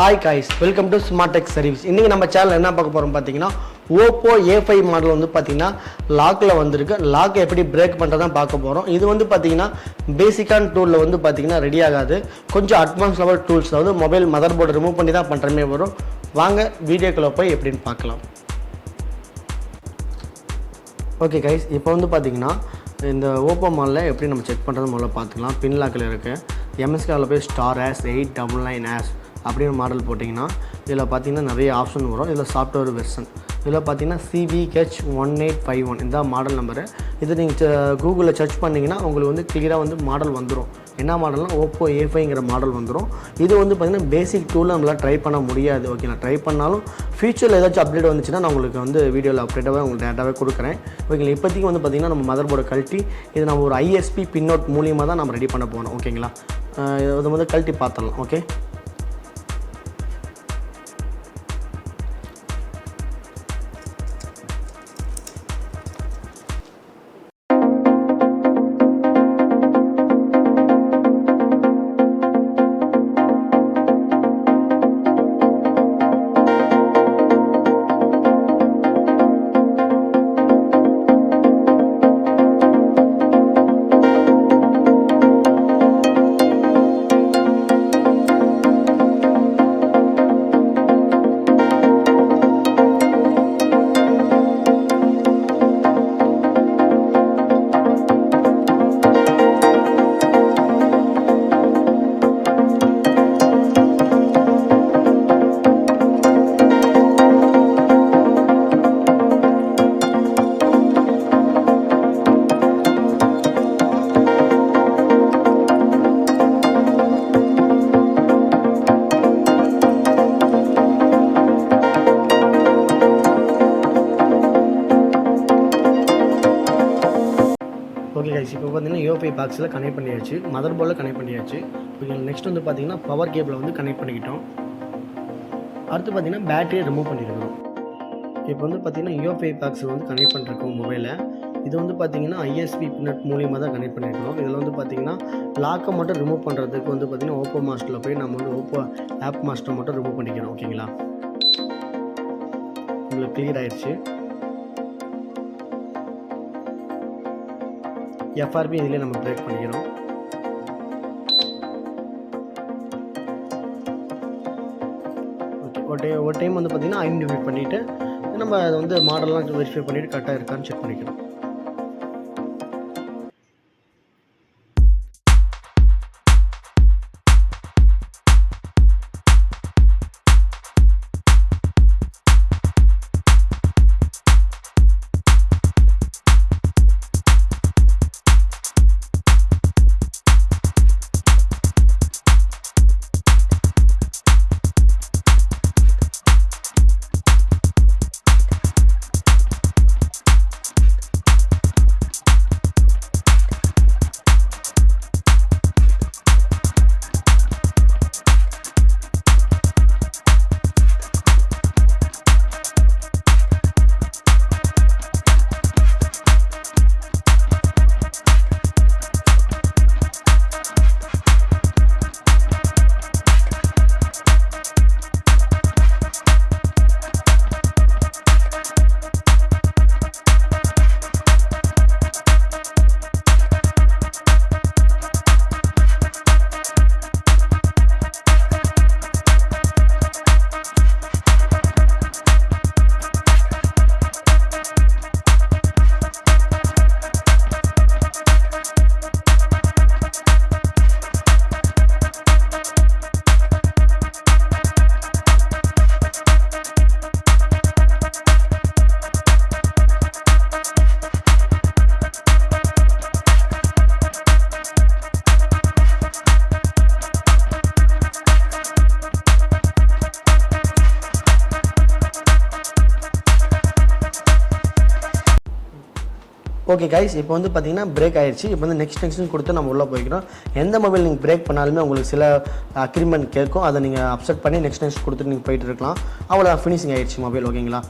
Hi guys, welcome to Smart Tech Service. இன்னைக்கு நம்ம சேனல்ல என்ன பார்க்க போறோம் பாத்தீங்கன்னா oppo A5 மாடல் வந்து பாத்தீங்கன்னா லாக்ல வந்திருக்கு. லாக் எப்படி பிரேக் பண்றதா பார்க்க போறோம். இது வந்து பாத்தீங்கன்னா பேசிக்கான டூல்ல வந்து பாத்தீங்கன்னா ரெடி ஆகாது. கொஞ்சம் அட்வான்ஸ் லெவல் டூல்ஸ் அதாவது மொபைல் மதர் போர்டு ரிமூவ் பண்ணி தான் பண்றமே வரும். வாங்க வீடியோக்குள்ள போய் எப்படின்னு பார்க்கலாம். ஓகே गाइस, இப்போ வந்து பாத்தீங்கன்னா இந்த oppo மாடல்ல எப்படி நம்ம செக் பண்றது முதல்ல பார்த்துக்கலாம். பின் லாக்ல இருக்கு. EMMC ல போய் *ARRS 899#. அப்படியே மாடல் போட்டிங்கன்னா இதில் பார்த்தீங்கன்னா நிறைய ஆப்ஷன் வரும். இதில் சாஃப்ட்வேர் வெர்ஷன் இதில் பார்த்தீங்கன்னா CVH1851 இந்த மாடல் நம்பரு. இது நீங்கள் கூகுளில் சர்ச் பண்ணிங்கன்னா உங்களுக்கு வந்து கிளியராக வந்து மாடல் வந்துடும். என்ன மாடல்னால் oppo A5ங்கிற மாடல் வந்துடும். இது வந்து பார்த்திங்கன்னா பேசிக் டூலில் நம்மளால் ட்ரை பண்ண முடியாது. ஓகேங்களா, ட்ரை பண்ணாலும் ஃபியூச்சரில் ஏதாச்சும் அப்டேட் வந்துச்சுன்னா நான் உங்களுக்கு வந்து வீடியோவில் அப்டேட்டாகவே உங்களுக்கு டேட்டாவே கொடுக்குறேன். ஓகேங்களா, இப்போதைக்கு வந்து பார்த்திங்கன்னா நம்ம மதர் போர்டை கழட்டி இது நம்ம ஒரு ISP பின்னோட் மூலியமாக தான் நம்ம ரெடி பண்ண போகணும். ஓகேங்களா, இதை வந்து கழட்டி பார்த்துடலாம். ஓகே, ஓகே கைஸ், இப்போ பார்த்தீங்கன்னா யோபி பாக்ஸில் கனெக்ட் பண்ணியாச்சு, மதர் போர்டில் கனெக்ட் பண்ணியாச்சு. ஓகே, நெக்ஸ்ட் வந்து பார்த்தீங்கன்னா பவர் கேபிளை வந்து கனெக்ட் பண்ணிக்கிட்டோம். அடுத்து பார்த்தீங்கன்னா பேட்டரியை ரிமூவ் பண்ணியிருக்கிறோம். இப்போ வந்து பார்த்தீங்கன்னா யோபி பாக்ஸில் வந்து கனெக்ட் பண்ணிருக்கோம் மொபைலை. இது வந்து பார்த்தீங்கன்னா ISP பின்னட் மூலியமாக தான் கனெக்ட் பண்ணியிருக்கோம். இதில் வந்து பார்த்தீங்கன்னா லாக்கை மட்டும் ரிமூவ் பண்ணுறதுக்கு வந்து பார்த்தீங்கன்னா oppo மாஸ்டரில் போய் நம்ம வந்து oppo ஆப் மாஸ்டர் மட்டும் ரிமூவ் பண்ணிக்கிறோம். ஓகேங்களா, உங்களுக்கு கிளியர் ஆயிடுச்சு. FRP இதிலே நம்ம பிரேக் பண்ணிக்கிறோம். ஓகே, ஒரு டைம் வந்து பார்த்தீங்கன்னா ஐடென்டிஃபை பண்ணிவிட்டு நம்ம அதை வந்து மாடல்லாம் வெரிஃபை பண்ணிவிட்டு கரெக்டாக இருக்கான்னு செக் பண்ணிக்கிறோம். ஓகே கைஸ், இப்போ வந்து பார்த்தீங்கன்னா பிரேக் ஆயிடுச்சு. இப்போ வந்து நெக்ஸ்ட் கொடுத்து நம்ம உள்ளே போய்க்கிறோம். எந்த மொபைல் நீங்கள் பிரேக் பண்ணாலுமே உங்களுக்கு சில அக்ரிமெண்ட் கேட்கும். அதை நீங்கள் அப்செட் பண்ணி நெக்ஸ்ட் கொடுத்துட்டு நீங்கள் போயிட்டு இருக்கலாம். அவ்வளோ ஃபினிஷிங் ஆயிடுச்சு மொபைல். ஓகேங்களா,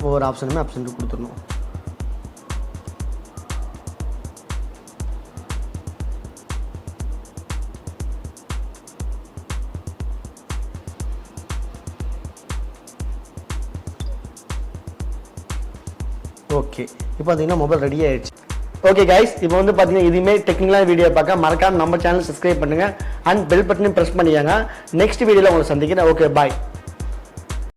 ஒவ்வொரு ஆப்ஷனுமே ஆப்ஷன் கொடுத்துடணும். ஓகே இப்போ பார்த்தீங்கன்னா மொபைல் ரெடி ஆயிடுச்சு. ஓகே கைஸ், இப்போ வந்து பார்த்தீங்கன்னா இதுவுமே டெக்னிக்கலான வீடியோ பார்க்க மறக்காம நம்ம சேனல் சப்ஸ்கிரைப் பண்ணுங்கள் அண்ட் பெல் பட்டனையும் ப்ரெஸ் பண்ணிக்கோங்க. நெக்ஸ்ட் வீடியோவில் உங்களை சந்திக்கிறேன். Okay bye.